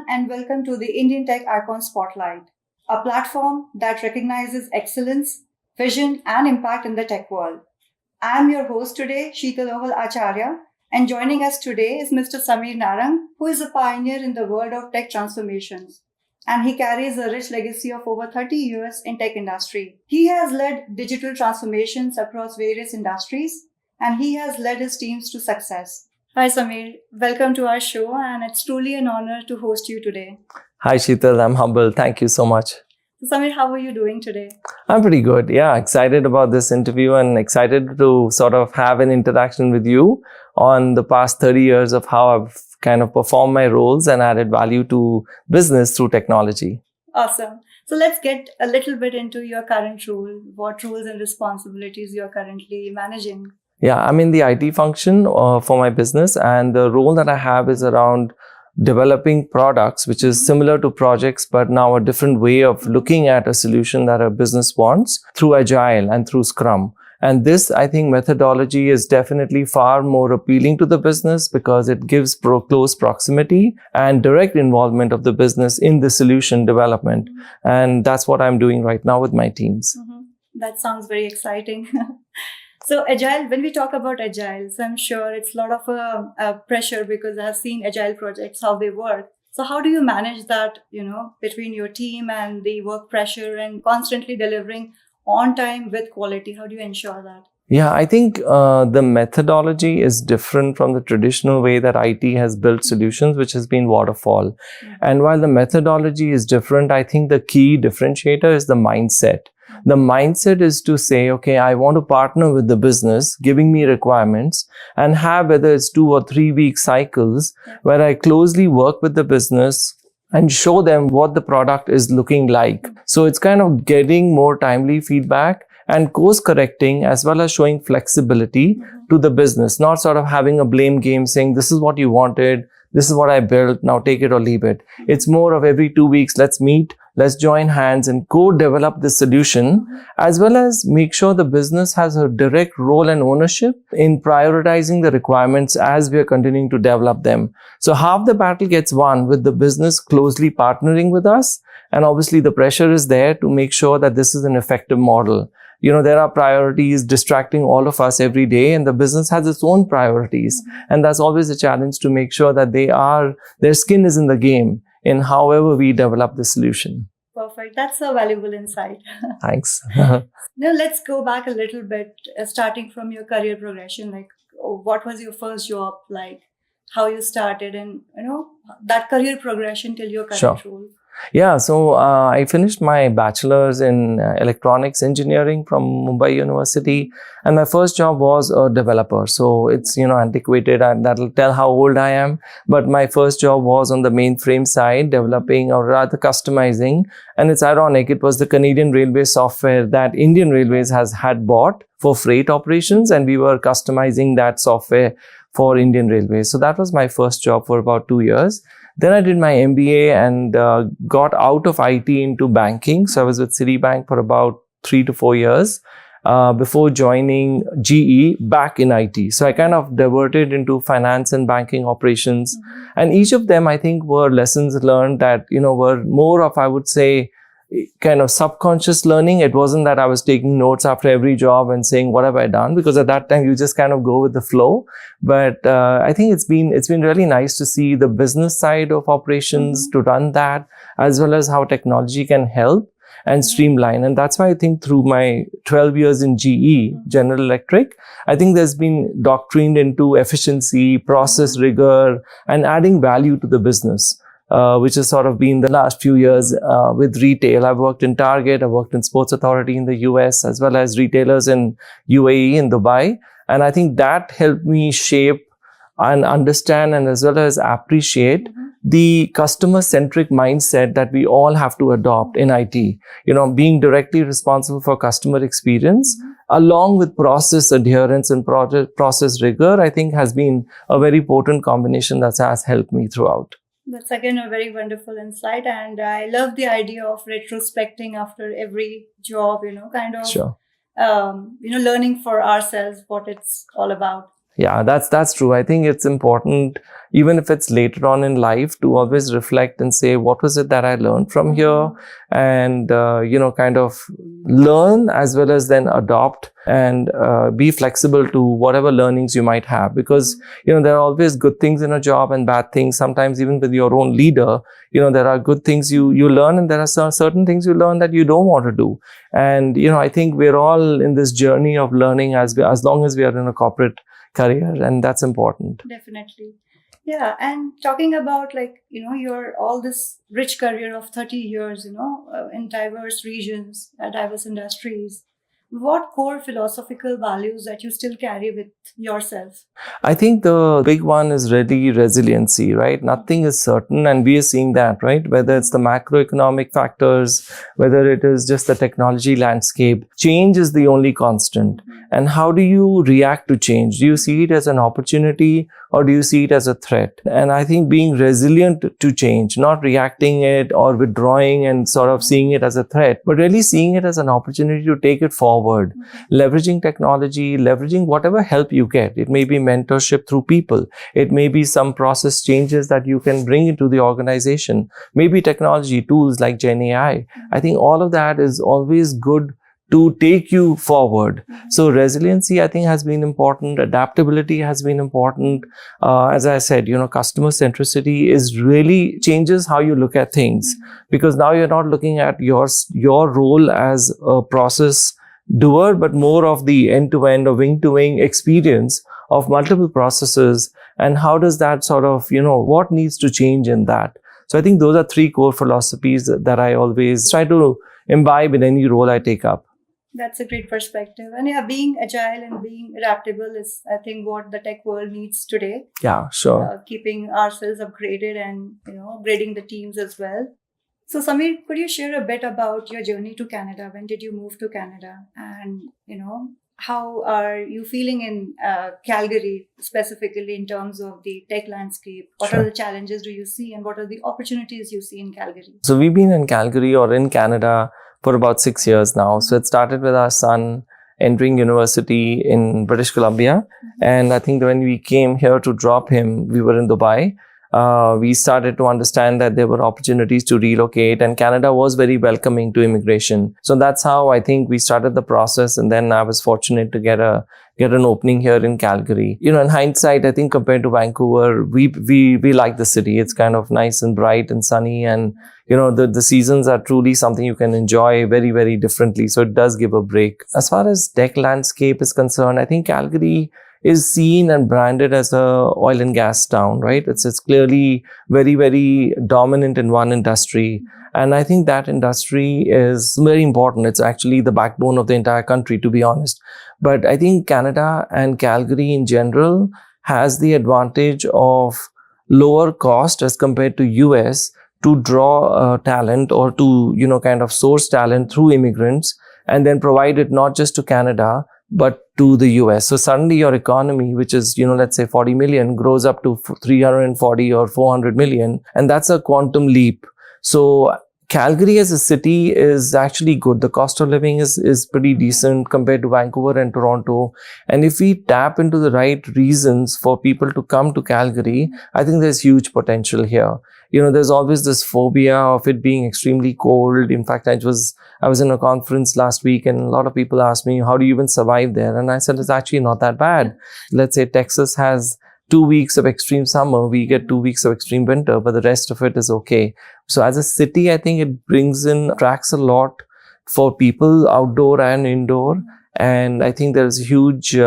and welcome to the Indian Tech Icon Spotlight, a platform that recognizes excellence, vision, and impact in the tech world. I am your host today, Sheetal Acharya, and joining us today is Mr. Samir Narang, who is a pioneer in the world of tech transformations. And he carries a rich legacy of over 30 years in tech industry. He has led digital transformations across various industries, and he has led his teams to success. Hi, Samir. Welcome to our show, and it's truly an honor to host you today. Hi, Sheetal. I'm humbled. Thank you so much. So, Samir, how are you doing today? I'm pretty good. Yeah, excited about this interview and excited to sort of have an interaction with you on the past 30 years of how I've kind of performed my roles and added value to business through technology. Awesome. So let's get a little bit into your current role, what roles and responsibilities you're currently managing. Yeah, I'm in the IT function for my business, and the role that I have is around developing products, which is similar to projects, but now a different way of looking at a solution that a business wants through Agile and through Scrum. And this, I think, methodology is definitely far more appealing to the business because it gives close proximity and direct involvement of the business in the solution development. And that's what I'm doing right now with my teams. That sounds very exciting. So Agile, when we talk about Agile, so I'm sure it's a lot of pressure because I have seen Agile projects, how they work. So how do you manage that, between your team and the work pressure and constantly delivering on time with quality? How do you ensure that? Yeah, I think the methodology is different from the traditional way that IT has built solutions, which has been waterfall. And while the methodology is different, I think the key differentiator is the mindset. The mindset is to say, okay, I want to partner with the business, giving me requirements, and have whether it's 2 or 3 week cycles where I closely work with the business and show them what the product is looking like. So it's kind of getting more timely feedback and course correcting as well as showing flexibility to the business, not sort of having a blame game saying, this is what you wanted, this is what I built, now take it or leave it. It's more of every 2 weeks, let's meet, let's join hands and co-develop the solution, as well as make sure the business has a direct role and ownership in prioritizing the requirements as we are continuing to develop them. So half the battle gets won with the business closely partnering with us. And obviously the pressure is there to make sure that this is an effective model. There are priorities distracting all of us every day, and the business has its own priorities. And that's always a challenge to make sure that their skin is in the game in however we develop the solution. Perfect. That's a valuable insight. Thanks. Now let's go back a little bit, starting from your career progression. Like, what was your first job like? How you started, and that career progression till your current role. Yeah, so I finished my bachelor's in electronics engineering from Mumbai University, and my first job was a developer. So it's, antiquated, and that'll tell how old I am. But my first job was on the mainframe side, developing or rather customizing. And it's ironic, it was the Canadian Railway software that Indian Railways had bought for freight operations, and we were customizing that software for Indian Railways. So that was my first job for about 2 years. Then I did my MBA and got out of IT into banking. So I was with Citibank for about 3 to 4 years before joining GE back in IT. So I kind of diverted into finance and banking operations. And each of them, I think, were lessons learned that, were more of, I would say, kind of subconscious learning. It wasn't that I was taking notes after every job and saying, what have I done? Because at that time, you just kind of go with the flow. But I think it's been really nice to see the business side of operations, to run that, as well as how technology can help and streamline. And that's why I think through my 12 years in GE, General Electric, I think there's been doctrined into efficiency, process rigor, and adding value to the business. Which has sort of been the last few years with retail. I've worked in Target, I've worked in Sports Authority in the US, as well as retailers in UAE and Dubai. And I think that helped me shape and understand and as well as appreciate the customer-centric mindset that we all have to adopt in IT. Being directly responsible for customer experience, along with process adherence and process rigor, I think has been a very potent combination that has helped me throughout. That's again a very wonderful insight, and I love the idea of retrospecting after every job, Sure. Learning for ourselves what it's all about. Yeah, that's true. I think it's important, even if it's later on in life, to always reflect and say, what was it that I learned from here? And, kind of learn as well as then adopt and be flexible to whatever learnings you might have. Because, there are always good things in a job and bad things. Sometimes even with your own leader, there are good things you learn, and there are certain things you learn that you don't want to do. And, I think we're all in this journey of learning as long as we are in a corporate career, and that's important. Definitely. Yeah, and talking about your all this rich career of 30 years, in diverse regions, diverse industries, what core philosophical values that you still carry with yourself? I think the big one is really resiliency, right? Nothing is certain, and we are seeing that, right? Whether it's the macroeconomic factors, whether it is just the technology landscape, change is the only constant. And how do you react to change? Do you see it as an opportunity, or do you see it as a threat? And I think being resilient to change, not reacting it or withdrawing and sort of seeing it as a threat, but really seeing it as an opportunity to take it forward, leveraging technology, leveraging whatever help you get. It may be mentorship through people. It may be some process changes that you can bring into the organization. Maybe technology tools like Gen AI. I think all of that is always good to take you forward. So resiliency, I think, has been important. Adaptability has been important. As I said, customer centricity is really changes how you look at things, because now you're not looking at your role as a process doer, but more of the end-to-end or wing-to-wing experience of multiple processes. And how does that sort of, what needs to change in that? So I think those are three core philosophies that I always try to imbibe in any role I take up. That's a great perspective. And yeah, being agile and being adaptable is, I think, what the tech world needs today. Yeah, sure. Keeping ourselves upgraded and, upgrading the teams as well. So Samir, could you share a bit about your journey to Canada? When did you move to Canada? And, how are you feeling in Calgary, specifically in terms of the tech landscape? What are the challenges do you see, and what are the opportunities you see in Calgary? So we've been in Calgary or in Canada for about 6 years now. So it started with our son entering university in British Columbia. And I think when we came here to drop him, we were in Dubai. We started to understand that there were opportunities to relocate, and Canada was very welcoming to immigration. So that's how I think we started the process. And then I was fortunate to get an opening here in Calgary. In hindsight, I think compared to Vancouver, we like the city. It's kind of nice and bright and sunny, and the seasons are truly something you can enjoy very, very differently. So it does give a break. As far as tech landscape is concerned, I think Calgary is seen and branded as a oil and gas town, right? It's clearly very, very dominant in one industry. And I think that industry is very important. It's actually the backbone of the entire country, to be honest. But I think Canada and Calgary in general has the advantage of lower cost as compared to US to draw talent, or to, kind of source talent through immigrants, and then provide it not just to Canada, but to the US. So suddenly your economy, which is, let's say 40 million, grows up to 340 or 400 million. And that's a quantum leap. So Calgary as a city is actually good. The cost of living is pretty decent compared to Vancouver and Toronto. And if we tap into the right reasons for people to come to Calgary, I think there's huge potential here. There's always this phobia of it being extremely cold. In fact, I was in a conference last week, and a lot of people asked me, how do you even survive there? And I said, it's actually not that bad. Let's say Texas has 2 weeks of extreme summer, we get 2 weeks of extreme winter, but the rest of it is okay. So as a city, I think it attracts a lot for people outdoor and indoor. And I think there's a huge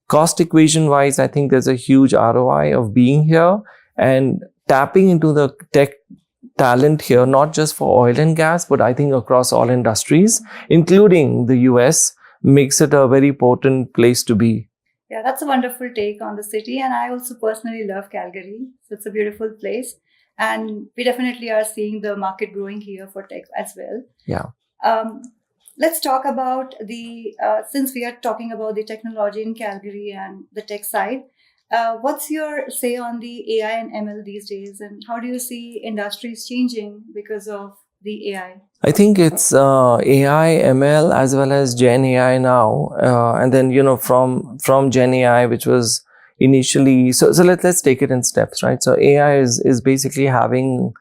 cost equation wise. I think there's a huge ROI of being here and tapping into the tech talent here, not just for oil and gas, but I think across all industries, including the US, makes it a very potent place to be. Yeah, that's a wonderful take on the city. And I also personally love Calgary. So it's a beautiful place. And we definitely are seeing the market growing here for tech as well. Yeah. Let's talk about since we are talking about the technology in Calgary and the tech side, what's your say on the AI and ML these days? And how do you see industries changing because of the AI? I think it's AI, ML, as well as Gen AI now. And then, from Gen AI, which was initially, so let's take it in steps, right? So AI is basically having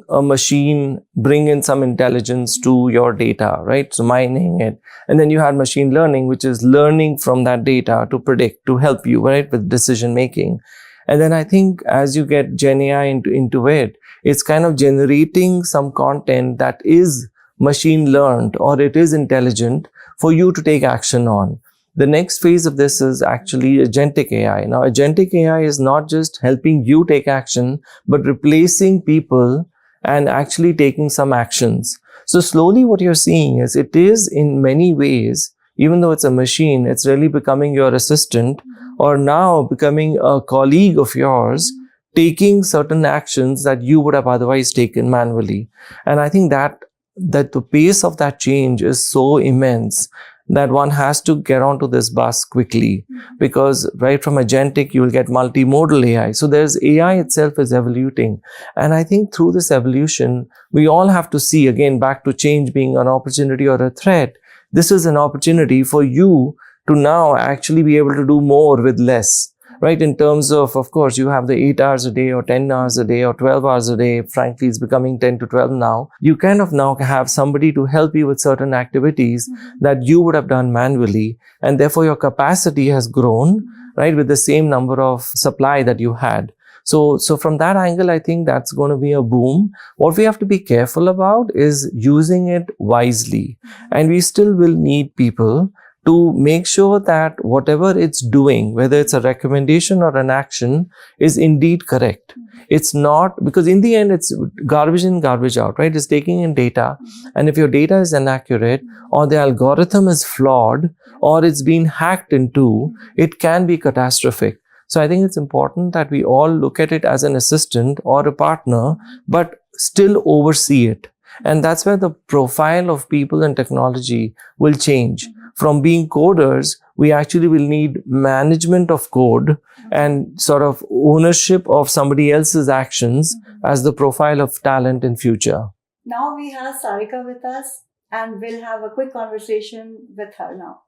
a machine bring in some intelligence to your data, right? So mining it. And then you had machine learning, which is learning from that data to predict, to help you, right, with decision making. And then I think as you get Gen AI into it, it's kind of generating some content that is machine learned or it is intelligent for you to take action on. The next phase of this is actually agentic AI. Now, agentic AI is not just helping you take action, but replacing people and actually taking some actions. So slowly what you're seeing is it is in many ways, even though it's a machine, it's really becoming your assistant or now becoming a colleague of yours, taking certain actions that you would have otherwise taken manually. And I think that the pace of that change is so immense that one has to get onto this bus quickly, because right from agentic, you will get multimodal AI. So there's AI itself is evoluting. And I think through this evolution, we all have to see, again, back to change being an opportunity or a threat. This is an opportunity for you to now actually be able to do more with less. Right, in terms of course, you have the 8 hours a day or 10 hours a day or 12 hours a day. Frankly, it's becoming 10 to 12 now. You kind of now have somebody to help you with certain activities that you would have done manually. And therefore, your capacity has grown, right, with the same number of supply that you had. So from that angle, I think that's going to be a boom. What we have to be careful about is using it wisely. And we still will need people to make sure that whatever it's doing, whether it's a recommendation or an action, is indeed correct. It's not, because in the end, it's garbage in, garbage out, right? It's taking in data. And if your data is inaccurate or the algorithm is flawed or it's been hacked into, it can be catastrophic. So I think it's important that we all look at it as an assistant or a partner, but still oversee it. And that's where the profile of people and technology will change. From being coders, we actually will need management of code and sort of ownership of somebody else's actions as the profile of talent in future. Now we have Sarika with us and we'll have a quick conversation with her now.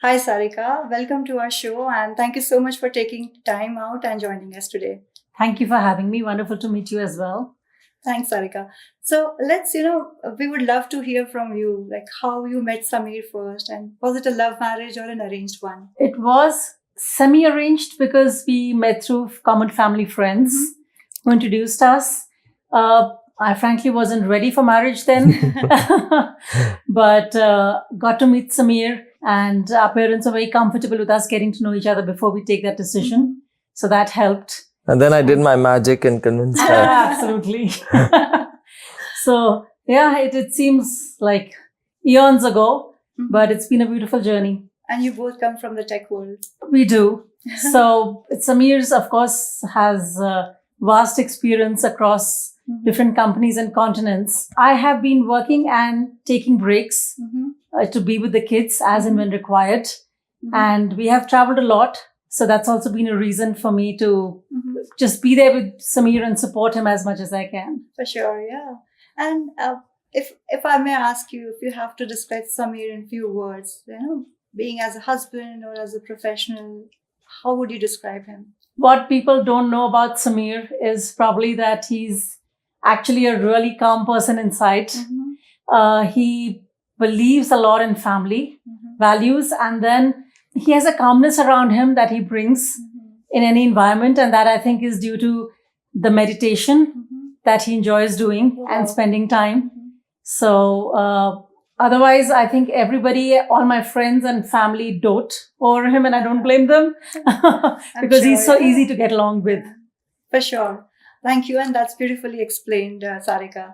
Hi Sarika, welcome to our show and thank you so much for taking time out and joining us today. Thank you for having me. Wonderful to meet you as well. Thanks, Sarika. So let's, we would love to hear from you, like how you met Samir first, and was it a love marriage or an arranged one? It was semi-arranged because we met through common family friends who introduced us. I frankly wasn't ready for marriage then, but got to meet Samir, and our parents are very comfortable with us getting to know each other before we take that decision. So that helped. And then I did my magic and convinced her. Absolutely. So, yeah, it seems like eons ago, but it's been a beautiful journey. And you both come from the tech world. We do. So, Samir's, of course, has vast experience across different companies and continents. I have been working and taking breaks to be with the kids as and when required. And we have traveled a lot. So that's also been a reason for me to just be there with Samir and support him as much as I can. For sure, yeah. And if I may ask you, if you have to describe Samir in few words, being as a husband or as a professional, how would you describe him? What people don't know about Samir is probably that he's actually a really calm person inside. He believes a lot in family values, and then he has a calmness around him that he brings in any environment. And that I think is due to the meditation that he enjoys doing and spending time. So otherwise, I think everybody, all my friends and family dote over him, and I don't blame them because he's so easy to get along with. For sure. Thank you. And that's beautifully explained, Sarika.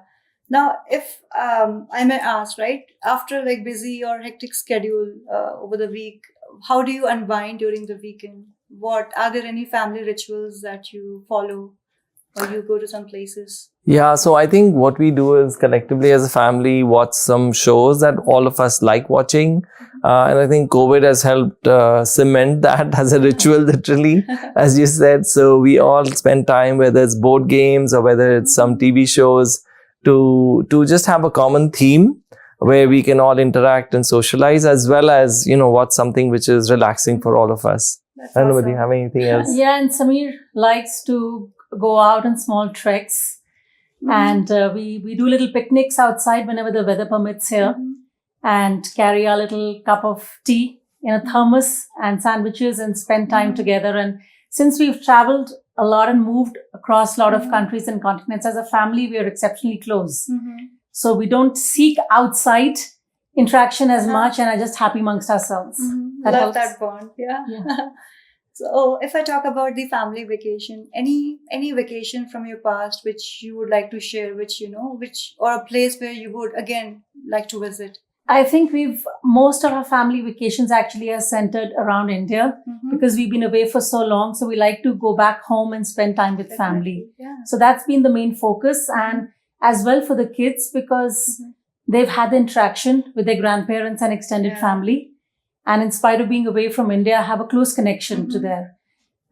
Now, if I may ask, right, after like busy or hectic schedule over the week, how do you unwind during the weekend? Are there any family rituals that you follow or you go to some places? Yeah, so I think what we do is collectively as a family watch some shows that all of us like watching. And I think COVID has helped cement that as a ritual, literally, as you said. So we all spend time, whether it's board games or whether it's some TV shows, to just have a common theme where we can all interact and socialize, as well as, watch something which is relaxing for all of us. That's I don't know whether you awesome. have anything else. Yeah, and Samir likes to go out on small treks. Mhm. And we do little picnics outside whenever the weather permits here, Mhm. and carry our little cup of tea in a thermos and sandwiches and spend time Mhm. together. And since we've traveled a lot and moved across a lot of Mhm. countries and continents, as a family, we are exceptionally close. Mhm. So we don't seek outside interaction as Uh-huh. much and are just happy amongst ourselves. Mhm. That Love helps. that bond. Yeah. Yeah. So, if I talk about the family vacation, any vacation from your past which you would like to share, which or a place where you would again like to visit? I think most of our family vacations actually are centered around India, Mhm. because we've been away for so long. So we like to go back home and spend time with family. Definitely. Yeah. So that's been the main focus. And as well for the kids, because Mhm. they've had the interaction with their grandparents and extended Yeah. family. And in spite of being away from India, have a close connection to Mhm. there.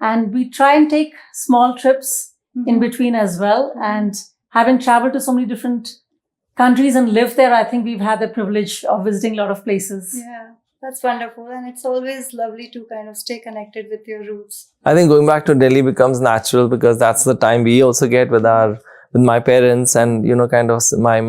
And we try and take small trips in Mhm. between as well. Mhm. And having traveled to so many different countries and lived there, I think we've had the privilege of visiting a lot of places. Yeah, that's wonderful, and it's always lovely to kind of stay connected with your roots. I think going back to Delhi becomes natural because that's the time we also get with my parents and kind of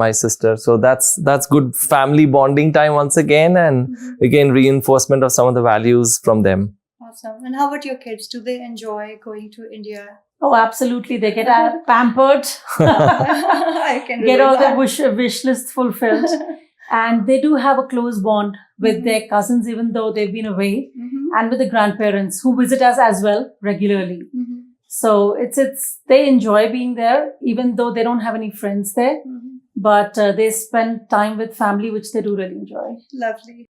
my sister. So that's good family bonding time once again, and Mhm. again reinforcement of some of the values from them. Awesome. And how about your kids? Do they enjoy going to India? Oh, absolutely. They get pampered, I can get all relate their wish list fulfilled. that. And they do have a close bond with Mhm. their cousins, even though they've been away, Mhm. and with the grandparents who visit us as well regularly. Mhm. So they enjoy being there, even though they don't have any friends there, Mhm. but they spend time with family, which they do really enjoy. Lovely.